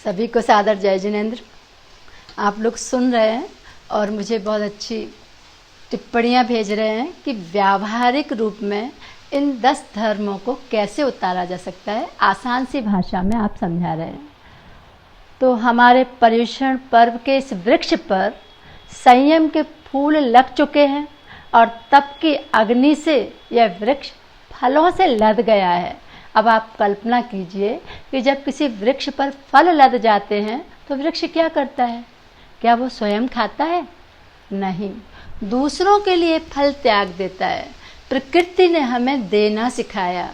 सभी को सादर जय जिनेंद्र। आप लोग सुन रहे हैं और मुझे बहुत अच्छी टिप्पणियां भेज रहे हैं कि व्यावहारिक रूप में इन 10 धर्मों को कैसे उतारा जा सकता है, आसान सी भाषा में आप समझा रहे हैं। तो हमारे पर्युषण पर्व के इस वृक्ष पर संयम के फूल लग चुके हैं और तप की अग्नि से यह वृक्ष फलों से लद गया है। अब आप कल्पना कीजिए कि जब किसी वृक्ष पर फल लद जाते हैं तो वृक्ष क्या करता है? क्या वो स्वयं खाता है? नहीं, दूसरों के लिए फल त्याग देता है। प्रकृति ने हमें देना सिखाया।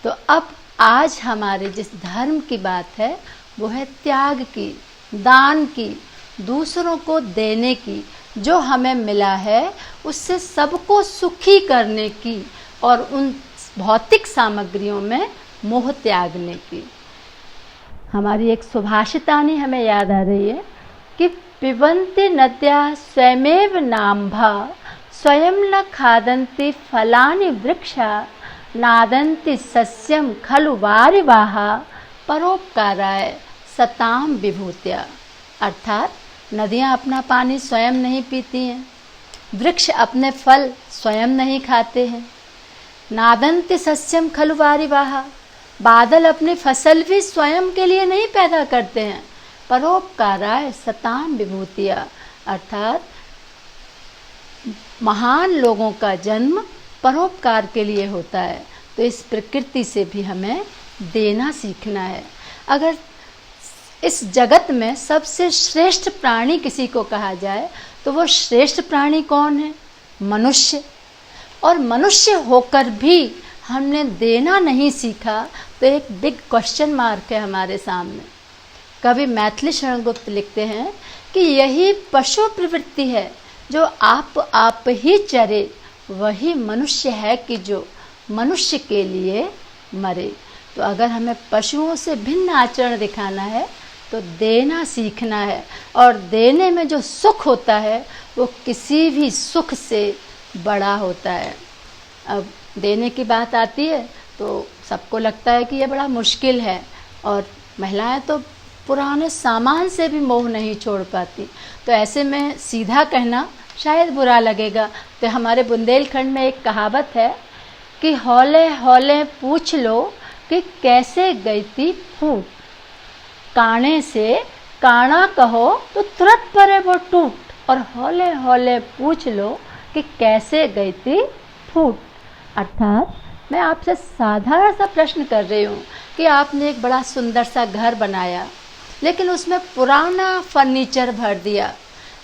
तो अब आज हमारे जिस धर्म की बात है वो है त्याग की, दान की, दूसरों को देने की। जो हमें मिला है उससे सबको सुखी करने की और उन भौतिक सामग्रियों में मोह त्यागने की। हमारी एक सुभाषितानी हमें याद आ रही है कि पिबन्ति नद्या स्वयमेव नाम्भा स्वयं न खादन्ति फलानि वृक्षा नादन्ति सस्यम खलु वारिवाहा परोपकाराय सताम विभूत्या। अर्थात नदियाँ अपना पानी स्वयं नहीं पीती हैं, वृक्ष अपने फल स्वयं नहीं खाते हैं। नादन्ति सस्यम खलु वारिवाहा, बादल अपनी फसल भी स्वयं के लिए नहीं पैदा करते हैं। परोपकाराय सताम विभूतिया, अर्थात महान लोगों का जन्म परोपकार के लिए होता है। तो इस प्रकृति से भी हमें देना सीखना है। अगर इस जगत में सबसे श्रेष्ठ प्राणी किसी को कहा जाए तो वो श्रेष्ठ प्राणी कौन है? मनुष्य। और मनुष्य होकर भी हमने देना नहीं सीखा तो एक बिग क्वेश्चन मार्क है हमारे सामने। कवि मैथिली शरणगुप्त लिखते हैं कि यही पशु प्रवृत्ति है जो आप ही चरे, वही मनुष्य है कि जो मनुष्य के लिए मरे। तो अगर हमें पशुओं से भिन्न आचरण दिखाना है तो देना सीखना है, और देने में जो सुख होता है वो किसी भी सुख से बड़ा होता है। अब देने की बात आती है तो सबको लगता है कि ये बड़ा मुश्किल है, और महिलाएं तो पुराने सामान से भी मोह नहीं छोड़ पाती। तो ऐसे में सीधा कहना शायद बुरा लगेगा। तो हमारे बुंदेलखंड में एक कहावत है कि हौले हौले पूछ लो कि कैसे गई थी फूट, काने से काना कहो तो तुरंत परे वो टूट, और हौले हौले पूछ लो कि कैसे गई थी फूट। अर्थात मैं आपसे साधारण सा प्रश्न कर रही हूँ कि आपने एक बड़ा सुंदर सा घर बनाया लेकिन उसमें पुराना फर्नीचर भर दिया।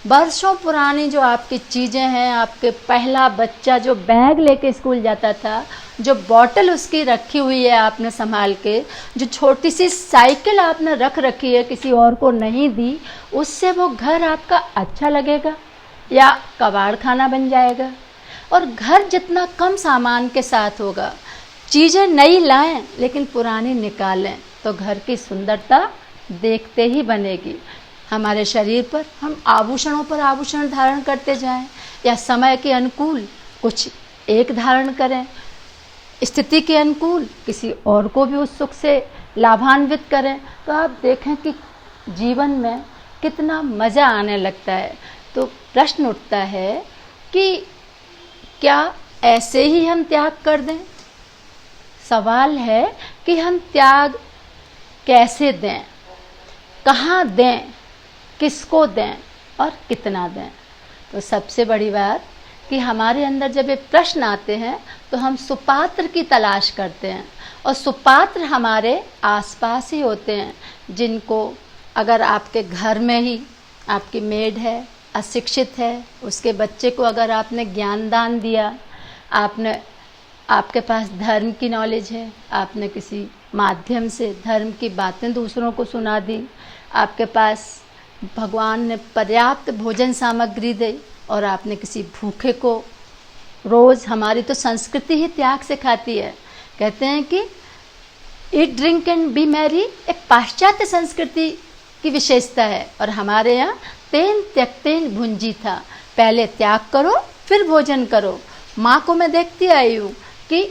वर्षों पुरानी जो आपकी चीज़ें हैं, आपके पहला बच्चा जो बैग लेके स्कूल जाता था, जो बॉटल उसकी रखी हुई है आपने संभाल के, जो छोटी सी साइकिल आपने रख रखी है किसी और को नहीं दी, उससे वो घर आपका अच्छा लगेगा या कबाड़ खाना बन जाएगा? और घर जितना कम सामान के साथ होगा, चीज़ें नई लाएं लेकिन पुरानी निकालें, तो घर की सुंदरता देखते ही बनेगी। हमारे शरीर पर हम आभूषणों पर आभूषण धारण करते जाएं या समय के अनुकूल कुछ एक धारण करें, स्थिति के अनुकूल किसी और को भी उस सुख से लाभान्वित करें, तो आप देखें कि जीवन में कितना मज़ा आने लगता है। तो प्रश्न उठता है कि क्या ऐसे ही हम त्याग कर दें? सवाल है कि हम त्याग कैसे दें, कहाँ दें, किसको दें और कितना दें? तो सबसे बड़ी बात कि हमारे अंदर जब ये प्रश्न आते हैं तो हम सुपात्र की तलाश करते हैं, और सुपात्र हमारे आसपास ही होते हैं, जिनको अगर आपके घर में ही आपकी मेड है, अशिक्षित है, उसके बच्चे को अगर आपने ज्ञान दान दिया, आपके पास धर्म की नॉलेज है, आपने किसी माध्यम से धर्म की बातें दूसरों को सुना दी, आपके पास भगवान ने पर्याप्त भोजन सामग्री दी और आपने किसी भूखे को रोज़, हमारी तो संस्कृति ही त्याग सिखाती है। कहते हैं कि eat drink and B Mary एक पाश्चात्य संस्कृति की विशेषता है, और हमारे यहाँ तेन त्यक्तेन भुंजी था, पहले त्याग करो फिर भोजन करो। माँ को मैं देखती आई हूँ कि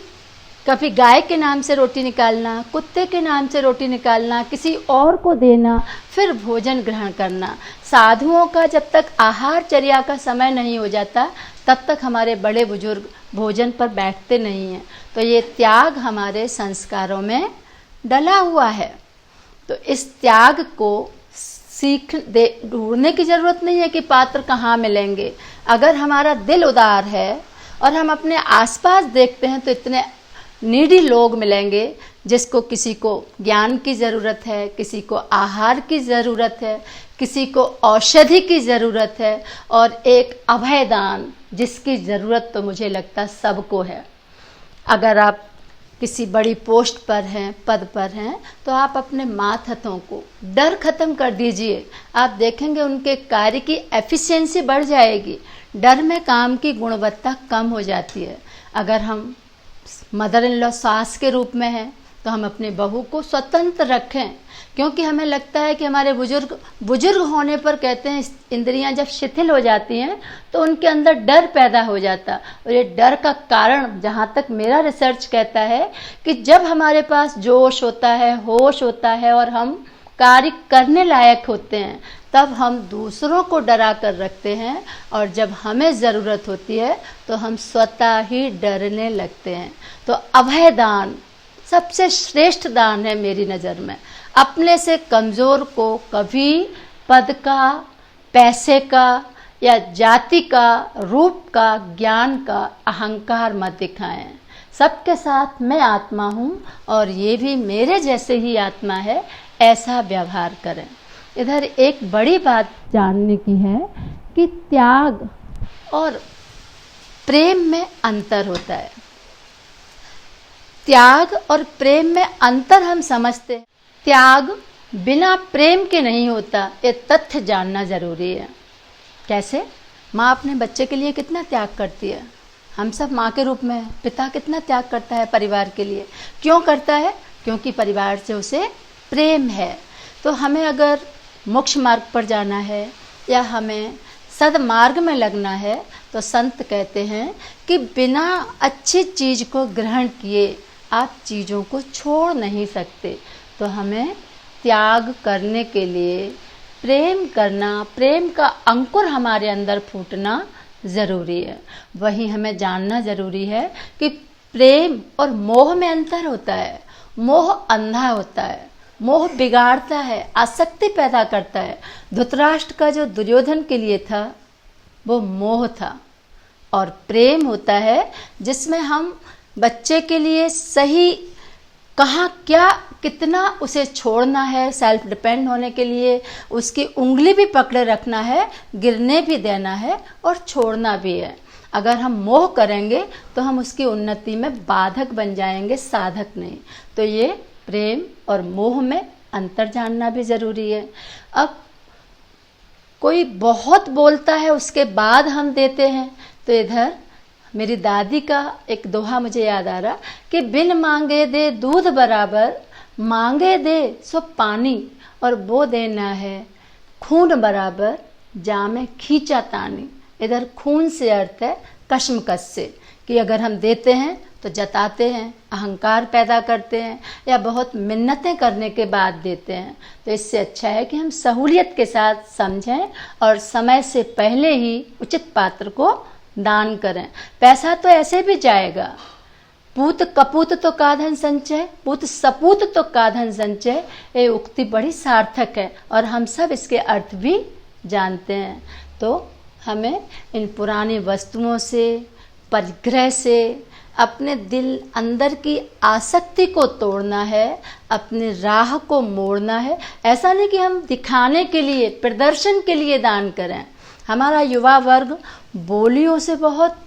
कभी गाय के नाम से रोटी निकालना, कुत्ते के नाम से रोटी निकालना, किसी और को देना, फिर भोजन ग्रहण करना। साधुओं का जब तक आहारचर्या का समय नहीं हो जाता तब तक हमारे बड़े बुजुर्ग भोजन पर बैठते नहीं हैं। तो ये त्याग हमारे संस्कारों में डला हुआ है। तो इस त्याग को ढूंढने की ज़रूरत नहीं है कि पात्र कहाँ मिलेंगे। अगर हमारा दिल उदार है और हम अपने आसपास देखते हैं तो इतने नीडी लोग मिलेंगे जिसको किसी को ज्ञान की ज़रूरत है, किसी को आहार की ज़रूरत है, किसी को औषधि की ज़रूरत है और एक अभयदान जिसकी ज़रूरत तो मुझे लगता सबको है। अगर आप किसी बड़ी पोस्ट पर हैं, पद पर हैं, तो आप अपने मातहतों को डर खत्म कर दीजिए। आप देखेंगे उनके कार्य की एफिशिएंसी बढ़ जाएगी। डर में काम की गुणवत्ता कम हो जाती है। अगर हम मदर इन लॉ सास के रूप में हैं तो हम अपनी बहू को स्वतंत्र रखें, क्योंकि हमें लगता है कि हमारे बुजुर्ग होने पर कहते हैं इंद्रियां जब शिथिल हो जाती हैं तो उनके अंदर डर पैदा हो जाता। और ये डर का कारण जहाँ तक मेरा रिसर्च कहता है कि जब हमारे पास जोश होता है, होश होता है और हम कार्य करने लायक होते हैं तब हम दूसरों को डरा कर रखते हैं और जब हमें ज़रूरत होती है तो हम स्वतः ही डरने लगते हैं। तो अभयदान सबसे श्रेष्ठ दान है मेरी नज़र में। अपने से कमज़ोर को कभी पद का, पैसे का या जाति का, रूप का, ज्ञान का अहंकार मत दिखाएं। सबके साथ मैं आत्मा हूँ और ये भी मेरे जैसे ही आत्मा है, ऐसा व्यवहार करें। इधर एक बड़ी बात जानने की है कि त्याग और प्रेम में अंतर होता है। त्याग और प्रेम में अंतर हम समझते हैं। त्याग बिना प्रेम के नहीं होता, ये तथ्य जानना ज़रूरी है। कैसे? माँ अपने बच्चे के लिए कितना त्याग करती है। हम सब माँ के रूप में हैं। पिता कितना त्याग करता है परिवार के लिए। क्यों करता है? क्योंकि परिवार से उसे प्रेम है। तो हमें अगर मोक्ष मार्ग पर जाना है या हमें सदमार्ग में लगना है तो संत कहते हैं कि बिना अच्छी चीज़ को ग्रहण किए आप चीज़ों को छोड़ नहीं सकते। तो हमें त्याग करने के लिए प्रेम करना, प्रेम का अंकुर हमारे अंदर फूटना ज़रूरी है। वहीं हमें जानना ज़रूरी है कि प्रेम और मोह में अंतर होता है। मोह अंधा होता है, मोह बिगाड़ता है, आसक्ति पैदा करता है। धृतराष्ट्र का जो दुर्योधन के लिए था वो मोह था। और प्रेम होता है जिसमें हम बच्चे के लिए सही कहाँ क्या कितना उसे छोड़ना है, सेल्फ डिपेंड होने के लिए उसकी उंगली भी पकड़े रखना है, गिरने भी देना है और छोड़ना भी है। अगर हम मोह करेंगे तो हम उसकी उन्नति में बाधक बन जाएंगे, साधक नहीं। तो ये प्रेम और मोह में अंतर जानना भी ज़रूरी है। अब कोई बहुत बोलता है उसके बाद हम देते हैं, तो इधर मेरी दादी का एक दोहा मुझे याद आ रहा कि बिन मांगे दे दूध बराबर, मांगे दे सो पानी, और वो देना है खून बराबर, जामे खींचा तानी। इधर खून से अर्थ है कश्मकश से, कि अगर हम देते हैं तो जताते हैं, अहंकार पैदा करते हैं या बहुत मिन्नतें करने के बाद देते हैं। तो इससे अच्छा है कि हम सहूलियत के साथ समझें और समय से पहले ही उचित पात्र को दान करें। पैसा तो ऐसे भी जाएगा। पूत कपूत तो काधन संचय, पूत सपूत तो काधन संचय, ये उक्ति बड़ी सार्थक है और हम सब इसके अर्थ भी जानते हैं। तो हमें इन पुरानी वस्तुओं से, परिग्रह से अपने दिल अंदर की आसक्ति को तोड़ना है, अपनी राह को मोड़ना है। ऐसा नहीं कि हम दिखाने के लिए, प्रदर्शन के लिए दान करें। हमारा युवा वर्ग बोलियों से बहुत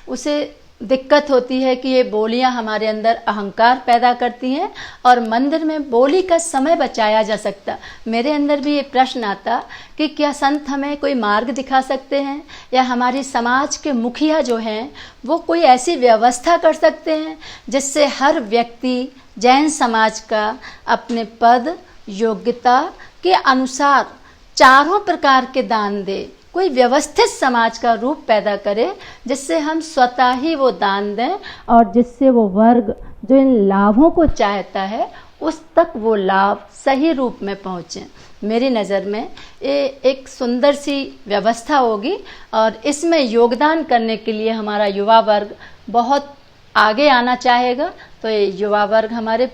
उसे दिक्कत होती है कि ये बोलियां हमारे अंदर अहंकार पैदा करती हैं और मंदिर में बोली का समय बचाया जा सकता। मेरे अंदर भी ये प्रश्न आता कि क्या संत हमें कोई मार्ग दिखा सकते हैं या हमारी समाज के मुखिया जो हैं वो कोई ऐसी व्यवस्था कर सकते हैं जिससे हर व्यक्ति जैन समाज का अपने पद योग्यता के अनुसार चारों प्रकार के दान दे। कोई व्यवस्थित समाज का रूप पैदा करे जिससे हम स्वतः ही वो दान दें और जिससे वो वर्ग जो इन लाभों को चाहता है उस तक वो लाभ सही रूप में पहुँचें। मेरी नज़र में ये एक सुंदर सी व्यवस्था होगी और इसमें योगदान करने के लिए हमारा युवा वर्ग बहुत आगे आना चाहेगा। तो ये युवा वर्ग हमारे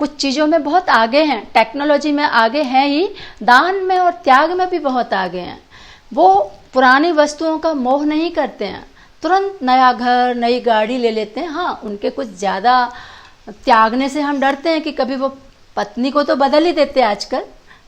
कुछ चीज़ों में बहुत आगे हैं, टेक्नोलॉजी में आगे हैं ही, दान में और त्याग में भी बहुत आगे हैं। वो पुरानी वस्तुओं का मोह नहीं करते हैं, तुरंत नया घर नई गाड़ी ले लेते हैं। हाँ, उनके कुछ ज़्यादा त्यागने से हम डरते हैं कि कभी वो पत्नी को तो बदल ही देते हैं आजकल,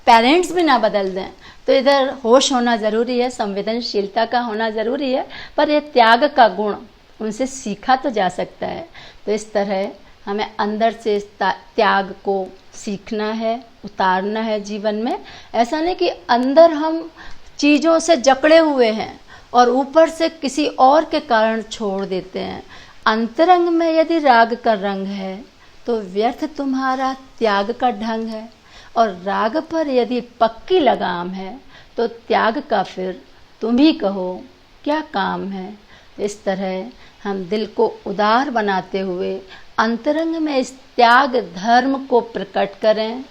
पेरेंट्स भी ना बदल दें। तो इधर होश होना ज़रूरी है, संवेदनशीलता का होना ज़रूरी है, पर यह त्याग का गुण उनसे सीखा तो जा सकता है। तो इस तरह हमें अंदर से त्याग को सीखना है, उतारना है जीवन में। ऐसा नहीं कि अंदर हम चीज़ों से जकड़े हुए हैं और ऊपर से किसी और के कारण छोड़ देते हैं। अंतरंग में यदि राग का रंग है तो व्यर्थ तुम्हारा त्याग का ढंग है, और राग पर यदि पक्की लगाम है तो त्याग का फिर तुम ही कहो क्या काम है। इस तरह हम दिल को उदार बनाते हुए अंतरंग में इस त्याग धर्म को प्रकट करें।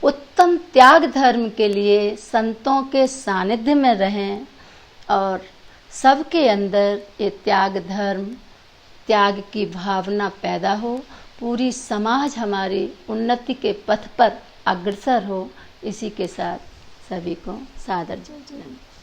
उत्तम त्याग धर्म के लिए संतों के सानिध्य में रहें और सबके अंदर ये त्याग धर्म, त्याग की भावना पैदा हो, पूरी समाज हमारी उन्नति के पथ पर अग्रसर हो। इसी के साथ सभी को सादर जय जयंती।